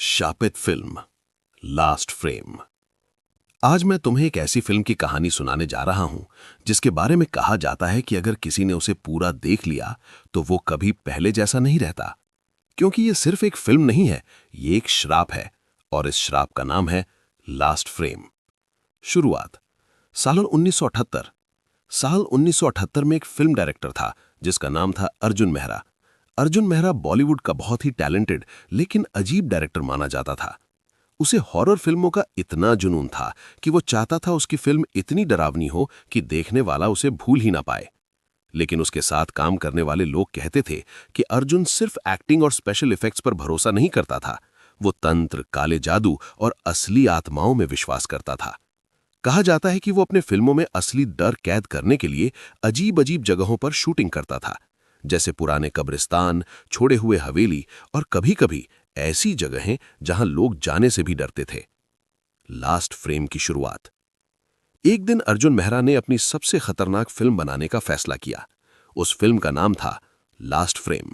शापित film last frame. आज मैं तुम्हें एक ऐसी फिल्म की कहानी सुनाने जा रहा हूं जिसके बारे में कहा जाता है कि अगर किसी ने उसे पूरा देख लिया तो वो कभी पहले जैसा नहीं रहता। क्योंकि ये सिर्फ एक फिल्म नहीं है, ये एक श्राप है और इस श्राप का नाम है लास्ट फ्रेम। शुरुआत साल 1978। साल 1978 में एक फिल्म डायरेक्टर था जिसका नाम था अर्जुन मेहरा। अर्जुन मेहरा बॉलीवुड का बहुत ही टैलेंटेड लेकिन अजीब डायरेक्टर माना जाता था। उसे हॉरर फिल्मों का इतना जुनून था कि वो चाहता था उसकी फिल्म इतनी डरावनी हो कि देखने वाला उसे भूल ही ना पाए। लेकिन उसके साथ काम करने वाले लोग कहते थे कि अर्जुन सिर्फ एक्टिंग और स्पेशल इफेक्ट्स पर भरोसा नहीं करता था, वो तंत्र, काले जादू और असली आत्माओं में विश्वास करता था। कहा जाता है कि वो अपने फिल्मों में असली डर कैद करने के लिए अजीब अजीब जगहों पर शूटिंग करता था, जैसे पुराने कब्रिस्तान, छोड़े हुए हवेली और कभी-कभी ऐसी जगहें जहां लोग जाने से भी डरते थे। लास्ट फ्रेम की शुरुआत। एक दिन अर्जुन मेहरा ने अपनी सबसे खतरनाक फिल्म बनाने का फैसला किया। उस फिल्म का नाम था लास्ट फ्रेम।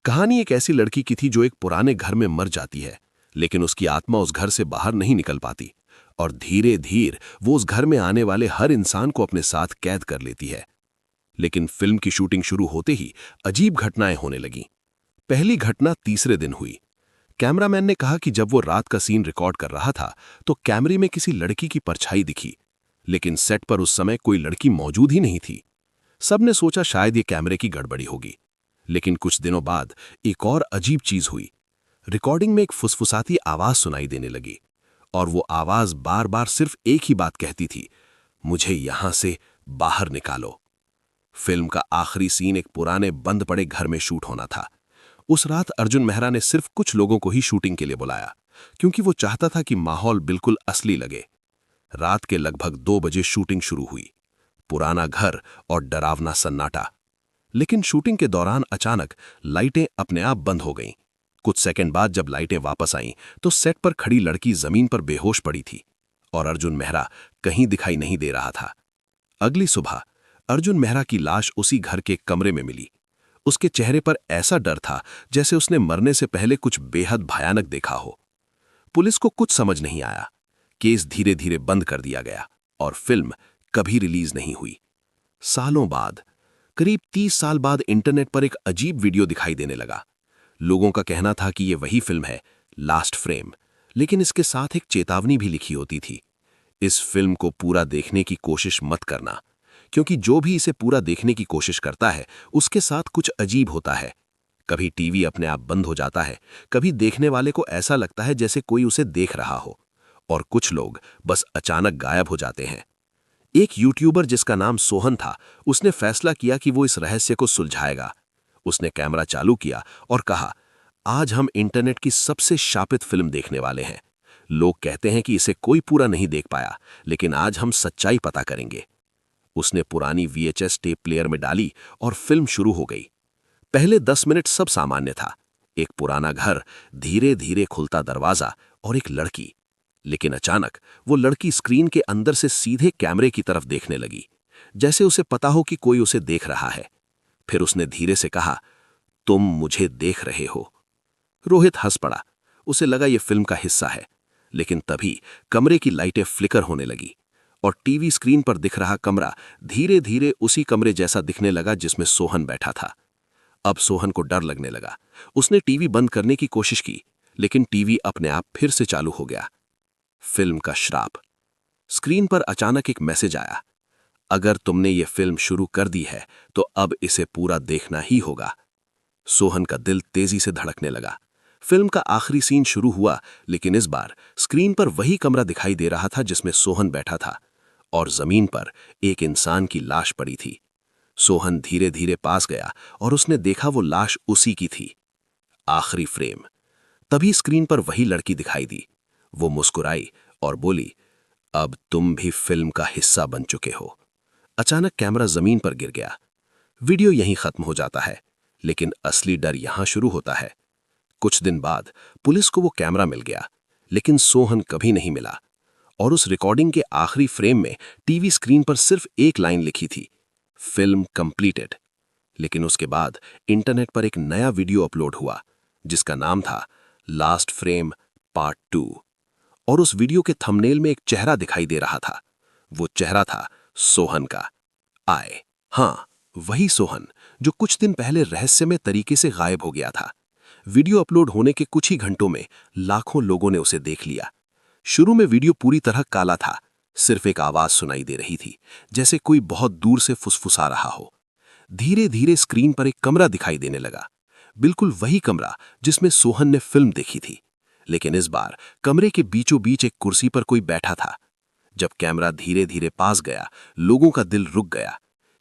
कहानी एक ऐसी लड़की की थी जो एक पुराने घर में मर जाती है, लेकिन उसकी आत्मा उस घर से बाहर नहीं निकल पाती और धीरे धीरे वो उस घर में आने वाले हर इंसान को अपने साथ कैद कर लेती है। लेकिन फिल्म की शूटिंग शुरू होते ही अजीब घटनाएं होने लगीं। पहली घटना तीसरे दिन हुई। कैमरामैन ने कहा कि जब वो रात का सीन रिकॉर्ड कर रहा था तो कैमरे में किसी लड़की की परछाई दिखी, लेकिन सेट पर उस समय कोई लड़की मौजूद ही नहीं थी। सबने सोचा शायद ये कैमरे की गड़बड़ी होगी। लेकिन कुछ दिनों बाद एक और अजीब चीज हुई। रिकॉर्डिंग में एक फुसफुसाती आवाज सुनाई देने लगी और वो आवाज बार बार सिर्फ एक ही बात कहती थी, मुझे यहां से बाहर निकालो। फिल्म का आखिरी सीन एक पुराने बंद पड़े घर में शूट होना था। उस रात अर्जुन मेहरा ने सिर्फ कुछ लोगों को ही शूटिंग के लिए बुलाया, क्योंकि वो चाहता था कि माहौल बिल्कुल असली लगे। रात के लगभग 2 बजे शूटिंग शुरू हुई। पुराना घर और डरावना सन्नाटा। लेकिन शूटिंग के दौरान अचानक लाइटें अपने आप बंद हो गईं। कुछ सेकंड बाद जब लाइटें वापस आईं तो सेट पर खड़ी लड़की जमीन पर बेहोश पड़ी थी और अर्जुन मेहरा कहीं दिखाई नहीं दे रहा था। अगली सुबह अर्जुन मेहरा की लाश उसी घर के कमरे में मिली। उसके चेहरे पर ऐसा डर था जैसे उसने मरने से पहले कुछ बेहद भयानक देखा हो। पुलिस को कुछ समझ नहीं आया। केस धीरे धीरे बंद कर दिया गया और फिल्म कभी रिलीज नहीं हुई। सालों बाद, करीब 30 साल बाद इंटरनेट पर एक अजीब वीडियो दिखाई देने लगा। लोगों का कहना था कि यह वही फिल्म है, लास्ट फ्रेम, लेकिन इसके साथ एक चेतावनी भी लिखी होती थी। इस फिल्म को पूरा देखने की कोशिश मत करना, क्योंकि जो भी इसे पूरा देखने की कोशिश करता है उसके साथ कुछ अजीब होता है। कभी टीवी अपने आप बंद हो जाता है, कभी देखने वाले को ऐसा लगता है जैसे कोई उसे देख रहा हो, और कुछ लोग बस अचानक गायब हो जाते हैं। एक यूट्यूबर जिसका नाम सोहन था, उसने फैसला किया कि वो इस रहस्य को सुलझाएगा। उसने कैमरा चालू किया और कहा, आज हम इंटरनेट की सबसे शापित फिल्म देखने वाले हैं। लोग कहते हैं कि इसे कोई पूरा नहीं देख पाया, लेकिन आज हम सच्चाई पता करेंगे। उसने पुरानी VHS टेप प्लेयर में डाली और फिल्म शुरू हो गई। पहले 10 मिनट सब सामान्य था। एक पुराना घर, धीरे धीरे खुलता दरवाजा और एक लड़की। लेकिन अचानक वो लड़की स्क्रीन के अंदर से सीधे कैमरे की तरफ देखने लगी, जैसे उसे पता हो कि कोई उसे देख रहा है। फिर उसने धीरे से कहा, तुम मुझे देख रहे हो। रोहित हंस पड़ा। उसे लगा ये फिल्म का हिस्सा है। लेकिन तभी कमरे की लाइटें फ्लिकर होने लगी और टीवी स्क्रीन पर दिख रहा कमरा धीरे धीरे उसी कमरे जैसा दिखने लगा जिसमें सोहन बैठा था। अब सोहन को डर लगने लगा। उसने टीवी बंद करने की कोशिश की, लेकिन टीवी अपने आप फिर से चालू हो गया। फिल्म का श्राप। स्क्रीन पर अचानक एक मैसेज आया, अगर तुमने ये फिल्म शुरू कर दी है तो अब इसे पूरा देखना ही होगा। सोहन का दिल तेजी से धड़कने लगा। फिल्म का आखिरी सीन शुरू हुआ, लेकिन इस बार स्क्रीन पर वही कमरा दिखाई दे रहा था जिसमें सोहन बैठा था और जमीन पर एक इंसान की लाश पड़ी थी। सोहन धीरे धीरे पास गया और उसने देखा वो लाश उसी की थी। आखिरी फ्रेम। तभी स्क्रीन पर वही लड़की दिखाई दी। वो मुस्कुराई और बोली, अब तुम भी फिल्म का हिस्सा बन चुके हो। अचानक कैमरा जमीन पर गिर गया। वीडियो यहीं खत्म हो जाता है, लेकिन असली डर यहां शुरू होता है। कुछ दिन बाद पुलिस को वो कैमरा मिल गया, लेकिन सोहन कभी नहीं मिला और उस रिकॉर्डिंग के आखिरी फ्रेम में टीवी स्क्रीन पर सिर्फ एक लाइन लिखी थी, फिल्म कंप्लीटेड। लेकिन उसके बाद इंटरनेट पर एक नया वीडियो अपलोड हुआ जिसका नाम था लास्ट फ्रेम पार्ट 2। और उस वीडियो के थंबनेल में एक चेहरा दिखाई दे रहा था। वो चेहरा था सोहन का। आए, हाँ, वही सोहन जो कुछ दिन पहले रहस्यमय तरीके से गायब हो गया था। वीडियो अपलोड होने के कुछ ही घंटों में लाखों लोगों ने उसे देख लिया। शुरू में वीडियो पूरी तरह काला था, सिर्फ एक आवाज सुनाई दे रही थी, जैसे कोई बहुत दूर से फुसफुसा रहा हो। धीरे धीरे स्क्रीन पर एक कमरा दिखाई देने लगा, बिल्कुल वही कमरा जिसमें सोहन ने फिल्म देखी थी। लेकिन इस बार कमरे के बीचों बीच एक कुर्सी पर कोई बैठा था। जब कैमरा धीरे धीरे पास गया, लोगों का दिल रुक गया,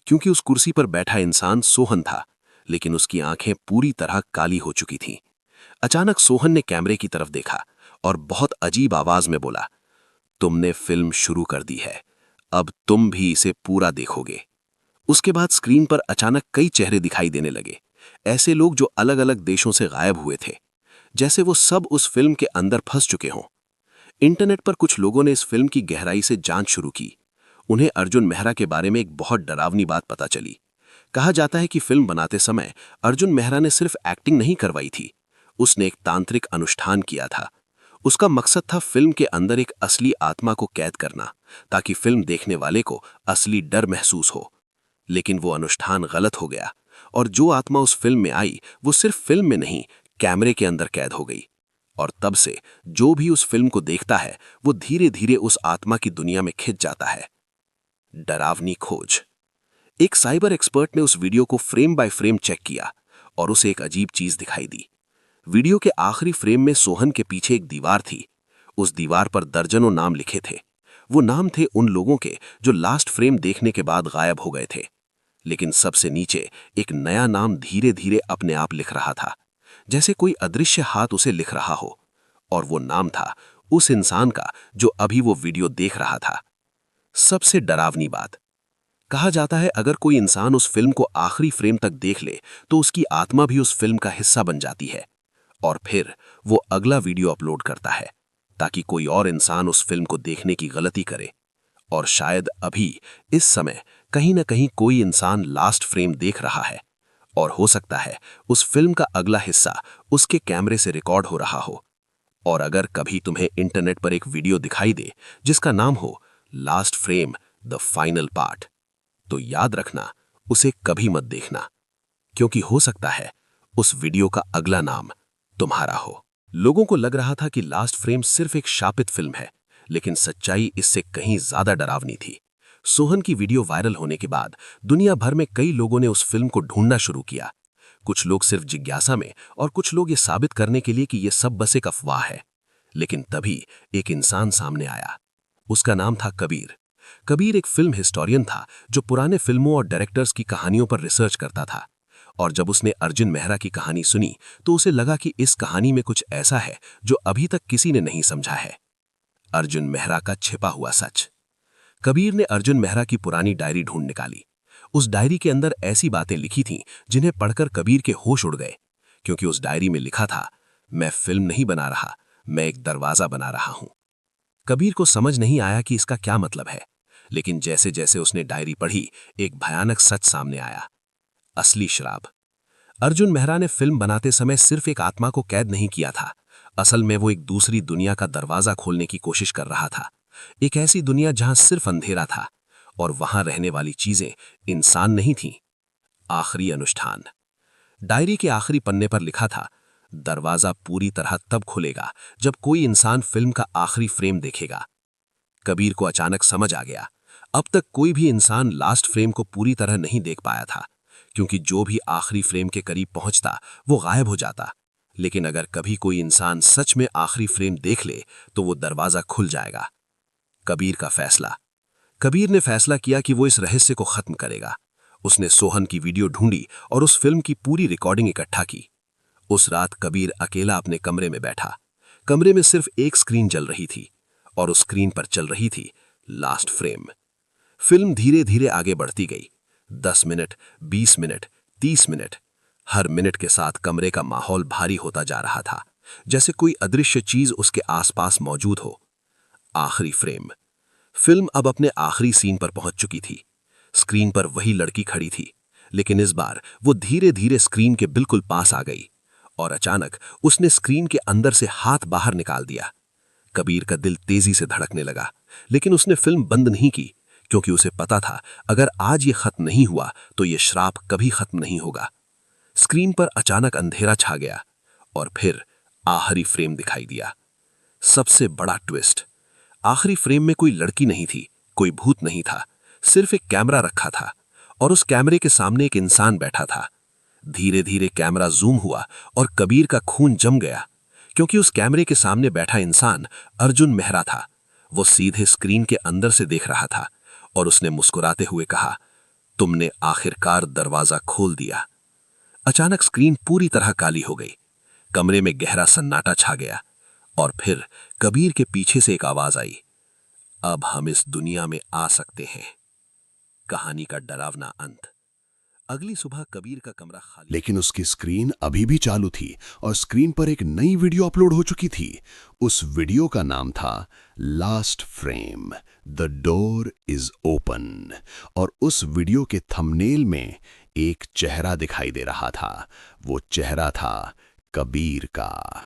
क्योंकि उस कुर्सी पर बैठा इंसान सोहन था, लेकिन उसकी आंखें पूरी तरह काली हो चुकी थीं। अचानक सोहन ने कैमरे की तरफ देखा और बहुत अजीब आवाज में बोला, तुमने फिल्म शुरू कर दी है, अब तुम भी इसे पूरा देखोगे। उसके बाद स्क्रीन पर अचानक कई चेहरे दिखाई देने लगे, ऐसे लोग जो अलग अलग देशों से गायब हुए थे, जैसे वो सब उस फिल्म के अंदर फंस चुके हों। इंटरनेट पर कुछ लोगों ने इस फिल्म की गहराई से जांच शुरू की। उन्हें अर्जुन मेहरा के बारे में एक बहुत डरावनी बात पता चली। कहा जाता है कि फिल्म बनाते समय अर्जुन मेहरा ने सिर्फ एक्टिंग नहीं करवाई थी, उसने एक तांत्रिक अनुष्ठान किया था। उसका मकसद था फिल्म के अंदर एक असली आत्मा को कैद करना, ताकि फिल्म देखने वाले को असली डर महसूस हो। लेकिन वो अनुष्ठान गलत हो गया, और जो आत्मा उस फिल्म में आई वो सिर्फ फिल्म में नहीं, कैमरे के अंदर कैद हो गई। और तब से जो भी उस फिल्म को देखता है वो धीरे धीरे उस आत्मा की दुनिया में खिंच जाता है। डरावनी खोज। एक साइबर एक्सपर्ट ने उस वीडियो को फ्रेम बाय फ्रेम चेक किया और उसे एक अजीब चीज दिखाई दी। वीडियो के आखिरी फ्रेम में सोहन के पीछे एक दीवार थी। उस दीवार पर दर्जनों नाम लिखे थे। वो नाम थे उन लोगों के जो लास्ट फ्रेम देखने के बाद गायब हो गए थे। लेकिन सबसे नीचे एक नया नाम धीरे धीरे अपने आप लिख रहा था, जैसे कोई अदृश्य हाथ उसे लिख रहा हो। और वो नाम था उस इंसान का जो अभी वो वीडियो देख रहा था। सबसे डरावनी बात, कहा जाता है अगर कोई इंसान उस फिल्म को आखिरी फ्रेम तक देख ले तो उसकी आत्मा भी उस फिल्म का हिस्सा बन जाती है, और फिर वो अगला वीडियो अपलोड करता है ताकि कोई और इंसान उस फिल्म को देखने की गलती करे। और शायद अभी इस समय कहीं ना कहीं कोई इंसान लास्ट फ्रेम देख रहा है, और हो सकता है उस फिल्म का अगला हिस्सा उसके कैमरे से रिकॉर्ड हो रहा हो। और अगर कभी तुम्हें इंटरनेट पर एक वीडियो दिखाई दे जिसका नाम हो last frame the final part, तो याद रखना, उसे कभी मत देखना, क्योंकि हो सकता है उस वीडियो का अगला नाम तुम्हारा हो। लोगों को लग रहा था कि लास्ट फ्रेम सिर्फ एक शापित फिल्म है, लेकिन सच्चाई इससे कहीं ज्यादा डरावनी थी। सोहन की वीडियो वायरल होने के बाद दुनिया भर में कई लोगों ने उस फिल्म को ढूंढना शुरू किया। कुछ लोग सिर्फ जिज्ञासा में और कुछ लोग ये साबित करने के लिए कि ये सब बस एक अफवाह है। लेकिन तभी एक इंसान सामने आया। उसका नाम था कबीर। कबीर एक फिल्म हिस्टोरियन था जो पुराने फिल्मों और डायरेक्टर्स की कहानियों पर रिसर्च करता था। और जब उसने अर्जुन मेहरा की कहानी सुनी तो उसे लगा कि इस कहानी में कुछ ऐसा है जो अभी तक किसी ने नहीं समझा है। अर्जुन मेहरा का छिपा हुआ सच। कबीर ने अर्जुन मेहरा की पुरानी डायरी ढूंढ निकाली। उस डायरी के अंदर ऐसी बातें लिखी थीं जिन्हें पढ़कर कबीर के होश उड़ गए, क्योंकि उस डायरी में लिखा था, मैं फिल्म नहीं बना रहा, मैं एक दरवाजा बना रहा हूं। कबीर को समझ नहीं आया कि इसका क्या मतलब है, लेकिन जैसे जैसे उसने डायरी पढ़ी एक भयानक सच सामने आया। असली श्राप। अर्जुन मेहरा ने फिल्म बनाते समय सिर्फ एक आत्मा को कैद नहीं किया था, असल में वो एक दूसरी दुनिया का दरवाजा खोलने की कोशिश कर रहा था। एक ऐसी दुनिया जहां सिर्फ अंधेरा था और वहां रहने वाली चीजें इंसान नहीं थीं। आखिरी अनुष्ठान। डायरी के आखिरी पन्ने पर लिखा था, दरवाजा पूरी तरह तब खुलेगा जब कोई इंसान फिल्म का आखिरी फ्रेम देखेगा। कबीर को अचानक समझ आ गया, अब तक कोई भी इंसान लास्ट फ्रेम को पूरी तरह नहीं देख पाया था, क्योंकि जो भी आखिरी फ्रेम के करीब पहुंचता वो गायब हो जाता। लेकिन अगर कभी कोई इंसान सच में आखिरी फ्रेम देख ले तो वो दरवाजा खुल जाएगा। कबीर का फैसला। कबीर ने फैसला किया कि वो इस रहस्य को खत्म करेगा। उसने सोहन की वीडियो ढूंढी और उस फिल्म की पूरी रिकॉर्डिंग इकट्ठा की। उस रात कबीर अकेला अपने कमरे में बैठा। कमरे में सिर्फ एक स्क्रीन जल रही थी और उस स्क्रीन पर चल रही थी लास्ट फ्रेम। फिल्म धीरे धीरे आगे बढ़ती गई। 10 मिनट, 20 मिनट, 30 मिनट। हर मिनट के साथ कमरे का माहौल भारी होता जा रहा था, जैसे कोई अदृश्य चीज उसके आसपास मौजूद हो। आखिरी फ्रेम। फिल्म अब अपने आखिरी सीन पर पहुंच चुकी थी। स्क्रीन पर वही लड़की खड़ी थी, लेकिन इस बार वो धीरे धीरे स्क्रीन के बिल्कुल पास आ गई और अचानक उसने स्क्रीन के अंदर से हाथ बाहर निकाल दिया। कबीर का दिल तेजी से धड़कने लगा, लेकिन उसने फिल्म बंद नहीं की, क्योंकि उसे पता था अगर आज ये खत्म नहीं हुआ तो ये श्राप कभी खत्म नहीं होगा। स्क्रीन पर अचानक अंधेरा छा गया और फिर आखिरी फ्रेम दिखाई दिया। सबसे बड़ा ट्विस्ट, आखिरी फ्रेम में कोई लड़की नहीं थी, कोई भूत नहीं था, सिर्फ एक कैमरा रखा था और उस कैमरे के सामने एक इंसान बैठा था। धीरे धीरे कैमरा जूम हुआ और कबीर का खून जम गया, क्योंकि उस कैमरे के सामने बैठा इंसान अर्जुन मेहरा था। वो सीधे स्क्रीन के अंदर से देख रहा था और उसने मुस्कुराते हुए कहा, तुमने आखिरकार दरवाजा खोल दिया। अचानक स्क्रीन पूरी तरह काली हो गई, कमरे में गहरा सन्नाटा छा गया और फिर कबीर के पीछे से एक आवाज आई, अब हम इस दुनिया में आ सकते हैं। कहानी का डरावना अंत। अगली सुबह कबीर का कमरा खाली, लेकिन उसकी स्क्रीन अभी भी चालू थी और स्क्रीन पर एक नई वीडियो अपलोड हो चुकी थी। उस वीडियो का नाम था last frame, the door is open. और उस वीडियो के थंबनेल में एक चेहरा दिखाई दे रहा था। वो चेहरा था कबीर का।